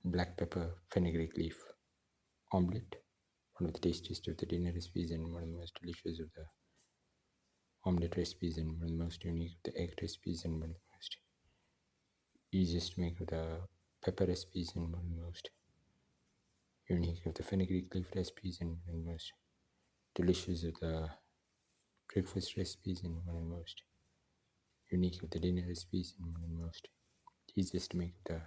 black pepper fenugreek leaf omelette, one of the tastiest of the dinner recipes and one of the most delicious of the omelette recipes and one of the most unique of the egg recipes and one of the most easiest to make of the pepper recipes and one of the most unique of the fenugreek leaf recipes and one of the most delicious of the breakfast recipes and one of the most unique of the dinner recipes and one of the most easiest to make of the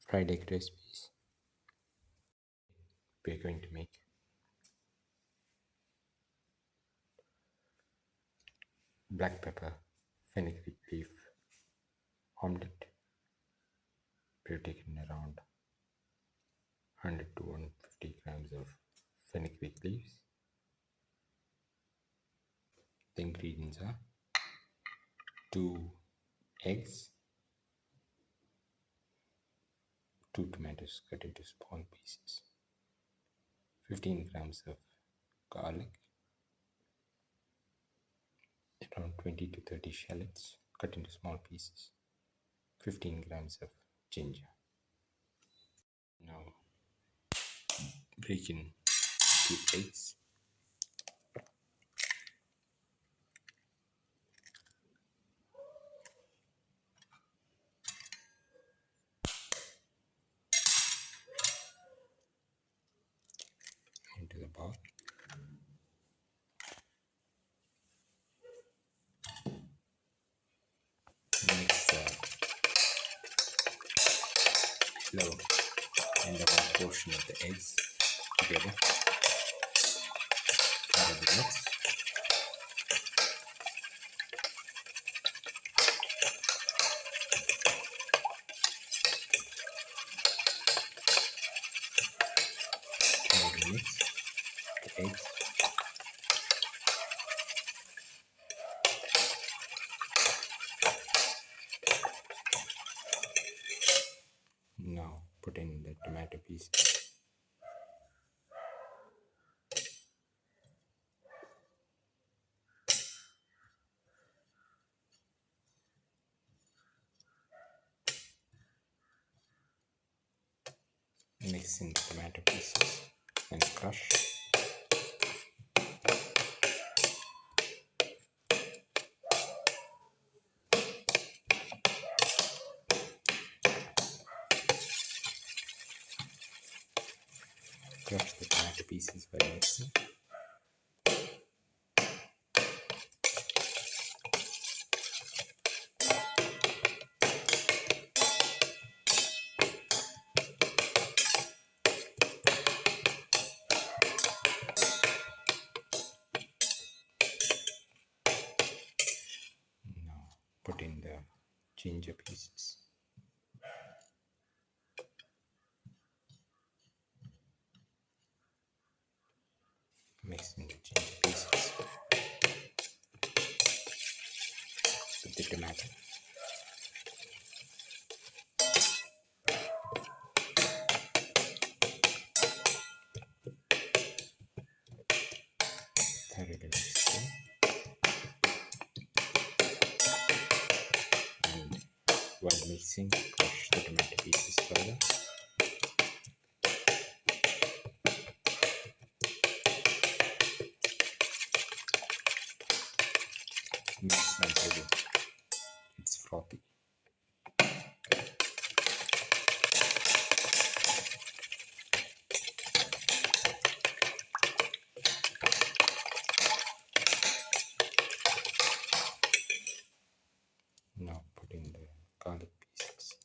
fried egg recipes. We're going to make black pepper fenugreek leaf omelette. We've taken around 100 to 150 grams of fenugreek leaves. The ingredients are 2 eggs, 2 tomatoes cut into small pieces, 15 grams of garlic, around 20 to 30 shallots cut into small pieces, 15 grams of ginger. Now break in 2 eggs. Into the bowl. Mix the yellow and the white portion of the eggs together. Add the mix. Mix the eggs. Now put in the tomato pieces. Mix in the tomato pieces and crush. Crush the tomato pieces by mixing. Now put in the ginger pieces. Mix in the ginger pieces with the tomato. Thoroughly mix in. And while mixing, crush the tomato pieces further. Mix until it's frothy. Now put in the garlic pieces.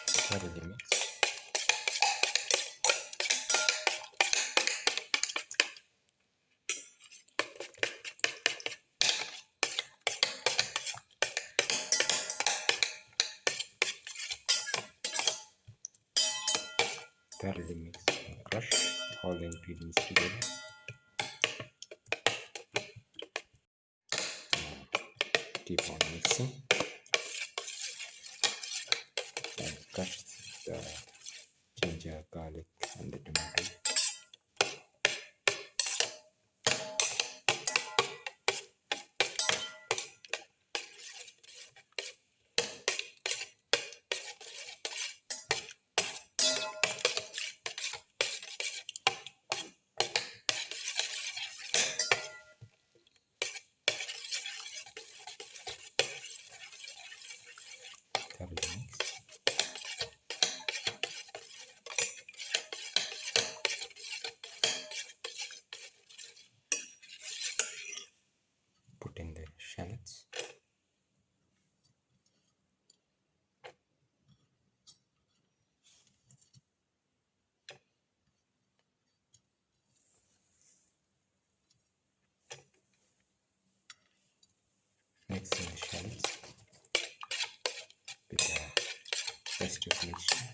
Thoroughly mix. Thoroughly mix and crush all the ingredients together. Keep on mixing and crush the ginger, garlic and the tomato. Mix in the shallots with the rest of the mixture.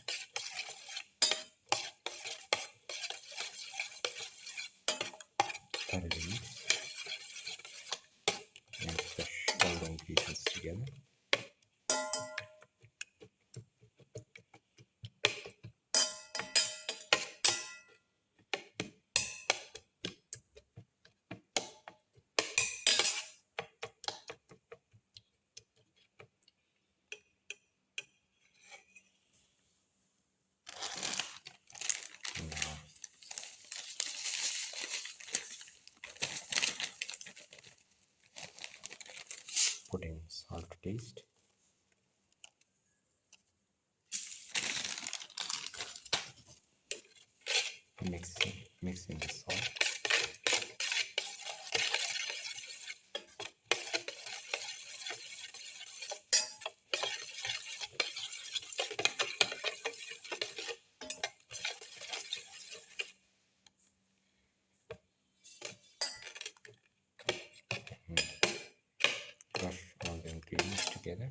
Thoroughly mix and crush all the ingredients together. Put in salt to taste. Mix in the salt. Crush all the ingredients together.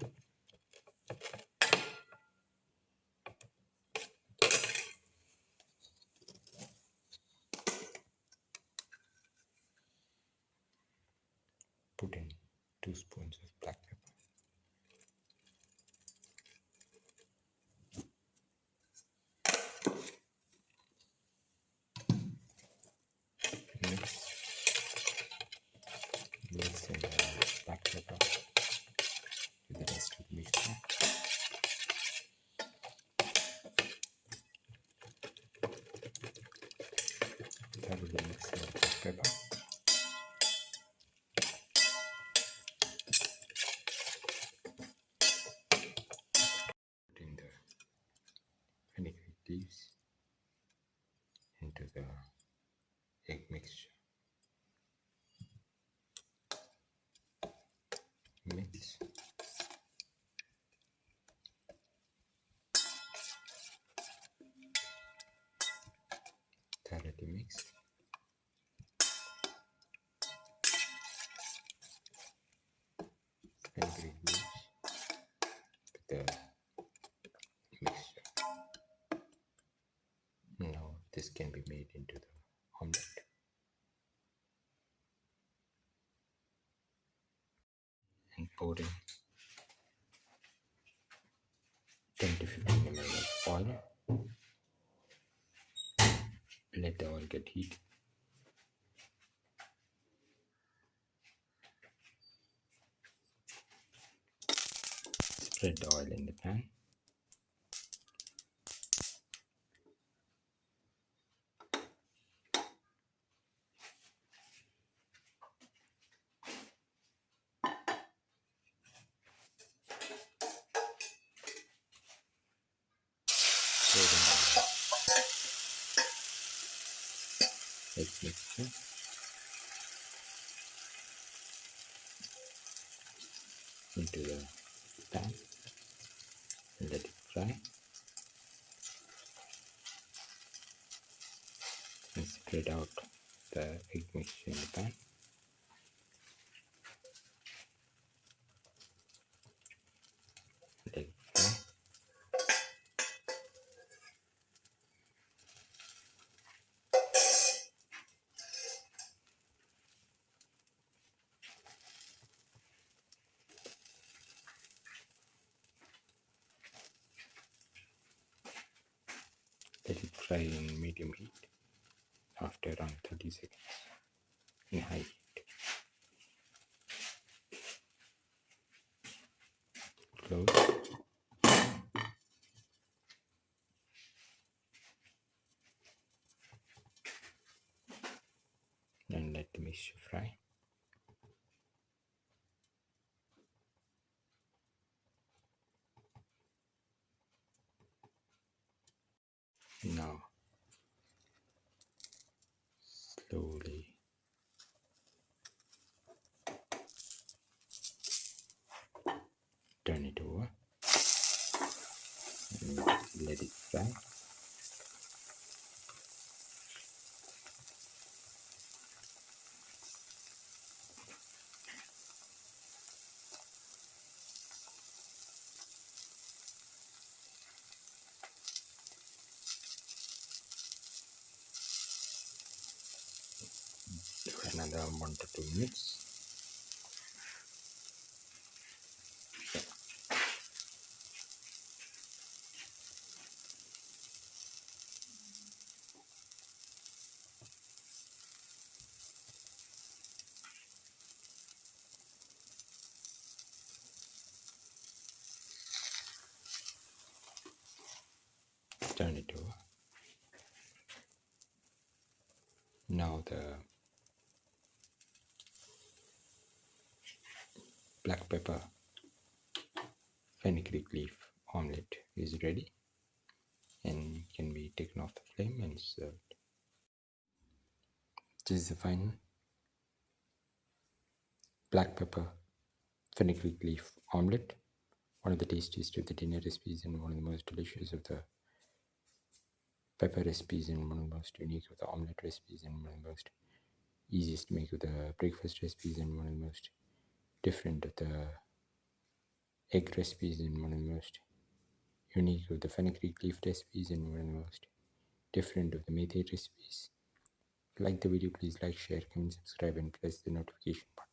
Put in 2 spoons of black pepper. Mix in the black pepper with the rest of the mixture. Thoroughly mix in the black pepper. Put in the fenugreek leaves into the egg mixture. Mix. Thoroughly mix. Fenugreek leaves with the mixture. Now this can be made into the omelette. And pour in 10 to 15 ml of oil. Let the oil get heated. Spread the oil in the pan. Egg mixture. Into the pan and let it fry. And spread out the egg mixture in the pan. Let it fry. Let it fry in medium heat after around 30 seconds in high heat. Close. And let the mixture fry. Now slowly turn it over and let it fry. another 1 to 2 minutes. Turn it over. Now the black pepper fenugreek leaf omelette is ready and can be taken off the flame and served. This is the final black pepper fenugreek leaf omelette, one of the tastiest of the dinner recipes and one of the most delicious of the pepper recipes and one of the most unique of the omelette recipes and one of the most easiest to make of the breakfast recipes and one of the most different of the egg recipes and one of the most unique of the fenugreek leaf recipes and one of the most different of the Methi recipes. If you like the video, please like, share, comment, subscribe and press the notification button.